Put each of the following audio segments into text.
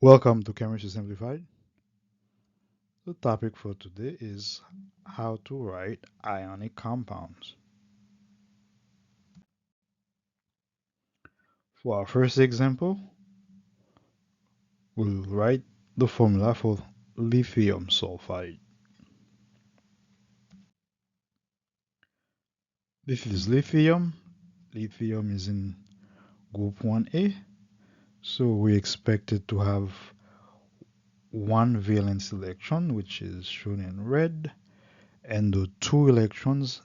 Welcome to Chemistry Simplified. The topic for today is how to write ionic compounds. For our first example, we'll write the formula for lithium sulfide. This is lithium. Lithium is in group 1A, so we expect it to have one valence electron, which is shown in red, and the two electrons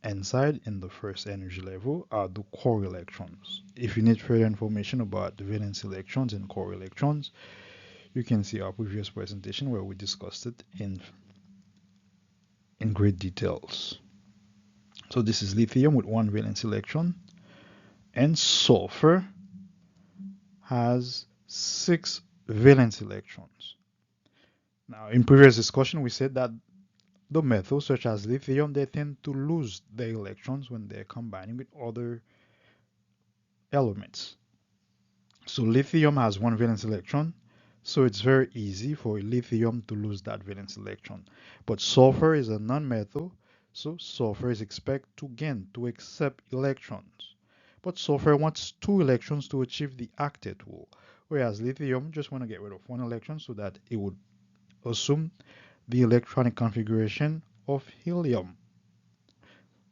inside in the first energy level are the core electrons. If you need further information about the valence electrons and core electrons, you can see our previous presentation where we discussed it in great details. So this is lithium with one valence electron, and sulfur has six valence electrons. Now, in previous discussion, we said that the metals such as lithium, they tend to lose their electrons when they're combining with other elements. So lithium has one valence electron, so it's very easy for lithium to lose that valence electron. But sulfur is a non-metal, so sulfur is expected to gain, to accept electrons. But sulfur wants two electrons to achieve the octet rule, whereas lithium just want to get rid of one electron so that it would assume the electronic configuration of helium.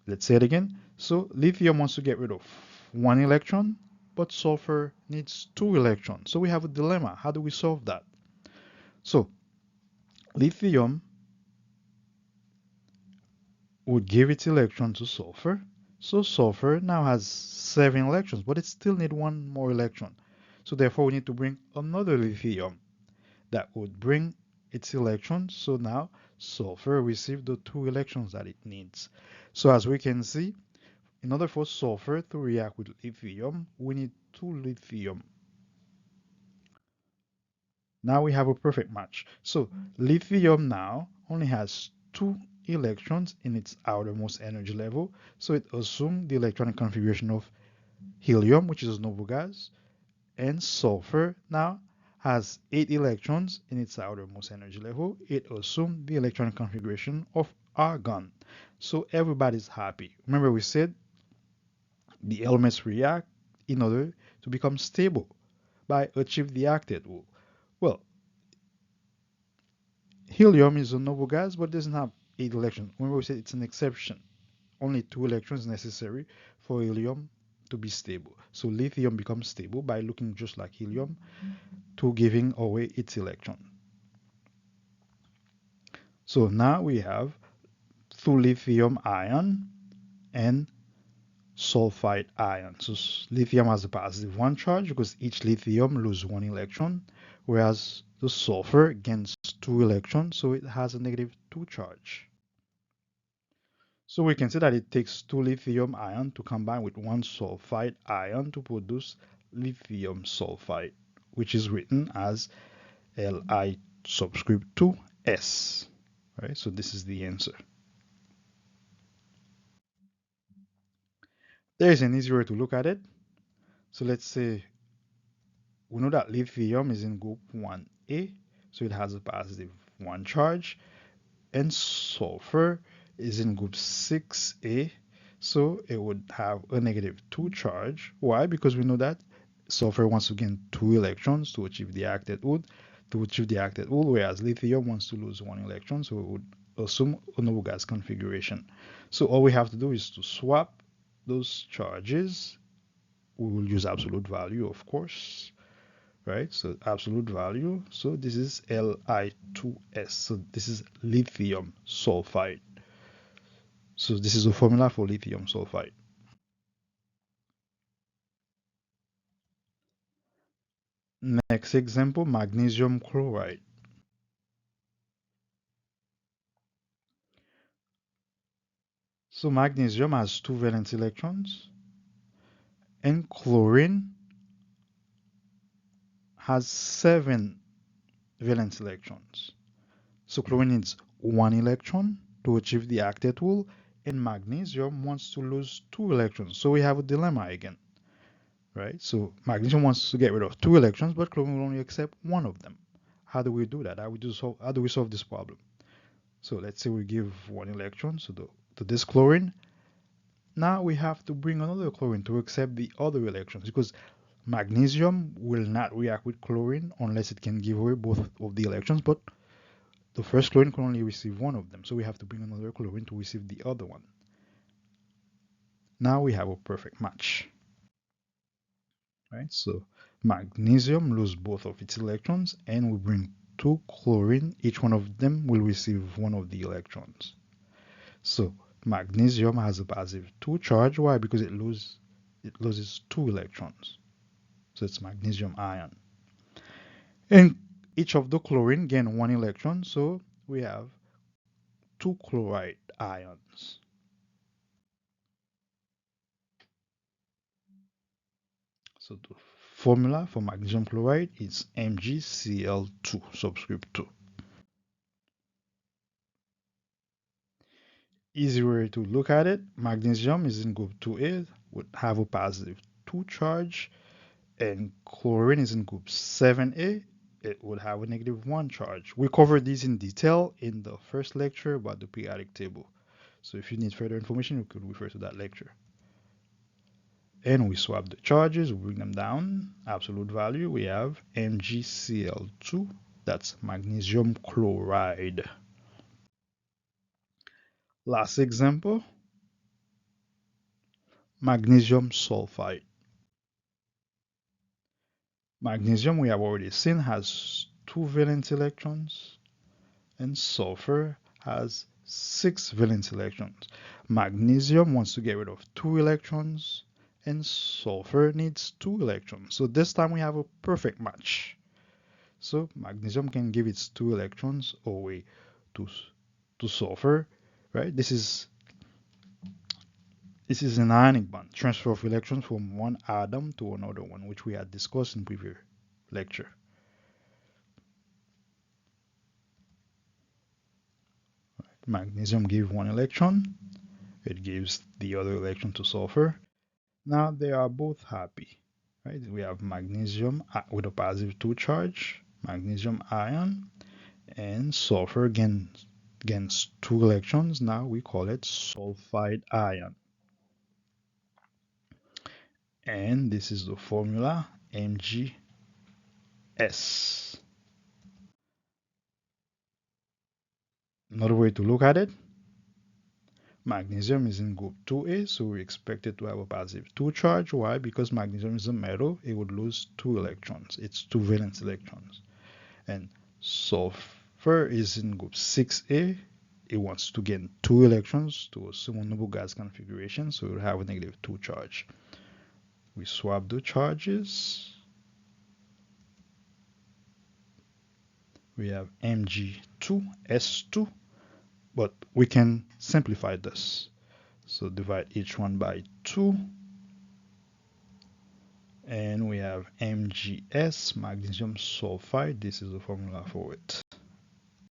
Let's say it again. So lithium wants to get rid of one electron, but sulfur needs two electrons. So we have a dilemma. How do we solve that? So lithium would give its electron to sulfur. So sulfur now has seven electrons, but it still needs one more electron. So therefore we need to bring another lithium that would bring its electrons. So now sulfur receives the two electrons that it needs. So as we can see, in order for sulfur to react with lithium, we need two lithium. Now we have a perfect match. So lithium now only has two electrons in its outermost energy level. So it assumes the electronic configuration of helium, which is a noble gas, and sulfur now has eight electrons in its outermost energy level. It assumes the electronic configuration of argon. So everybody's happy. Remember we said the elements react in order to become stable by achieve the octet rule. Well, helium is a noble gas but doesn't have eight electrons. Remember we said it's an exception. Only two electrons necessary for helium to be stable. So lithium becomes stable by looking just like helium to giving away its electron. So now we have two lithium ion and sulfide ion. So lithium has a positive one charge because each lithium loses one electron, whereas the sulfur gains two electrons, so it has a negative two charge. So we can say that it takes two lithium ion to combine with one sulfide ion to produce lithium sulfide, which is written as Li subscript 2s. Right? So this is the answer. There is an easier way to look at it. So let's say we know that lithium is in group 1A, so it has a positive 1 charge, and sulfur is in group 6A, so it would have a negative 2 charge. Why? Because we know that sulfur wants to gain 2 electrons to achieve the octet rule, whereas lithium wants to lose 1 electron, so it would assume a noble gas configuration. So all we have to do is to swap those charges. We will use absolute value, of course, right? So absolute value. So this is Li2s. So this is lithium sulfide. So this is the formula for lithium sulfide. Next example, magnesium chloride. So magnesium has two valence electrons, and chlorine has seven valence electrons. So chlorine needs one electron to achieve the octet rule, and magnesium wants to lose two electrons. So we have a dilemma again. right? So magnesium wants to get rid of two electrons, but chlorine will only accept one of them. How do we do that? How do we solve this problem? So let's say we give one electron to this chlorine. Now we have to bring another chlorine to accept the other electrons because magnesium will not react with chlorine unless it can give away both of the electrons, but the first chlorine can only receive one of them. So we have to bring another chlorine to receive the other one. Now we have a perfect match, right? So magnesium loses both of its electrons and we bring two chlorine. Each one of them will receive one of the electrons. So magnesium has a positive 2 charge. Why? Because it loses two electrons. So it's magnesium ion. And each of the chlorine gain one electron. So we have two chloride ions. So the formula for magnesium chloride is MgCl2 subscript 2. Easy way to look at it, magnesium is in group 2A, would have a positive 2 charge, and chlorine is in group 7A, it would have a negative 1 charge. We covered these in detail in the first lecture about the periodic table. So if you need further information, you could refer to that lecture. And we swap the charges, we bring them down. Absolute value, we have MgCl2, that's magnesium chloride. Last example, magnesium sulfide. Magnesium, we have already seen, has two valence electrons, and sulfur has six valence electrons. Magnesium wants to get rid of two electrons, and sulfur needs two electrons. So this time we have a perfect match. So magnesium can give its two electrons away to, to sulfur, right? This is an ionic bond, transfer of electrons from one atom to another one, which we had discussed in previous lecture. Magnesium gives one electron, it gives the other electron to sulfur. Now they are both happy, right? We have magnesium with a positive 2 charge, magnesium ion, and sulfur gains two electrons. Now we call it sulfide ion. And this is the formula Mgs. Another way to look at it, magnesium is in group 2A, so we expect it to have a positive 2 charge. Why? Because magnesium is a metal, it would lose two electrons. It's two valence electrons. And sulfur is in group 6A. It wants to gain two electrons to a semi-noble gas configuration, so it will have a negative 2 charge. We swap the charges. We have Mg2S2, but we can simplify this. So divide each one by 2. And we have MgS, magnesium sulfide. This is the formula for it.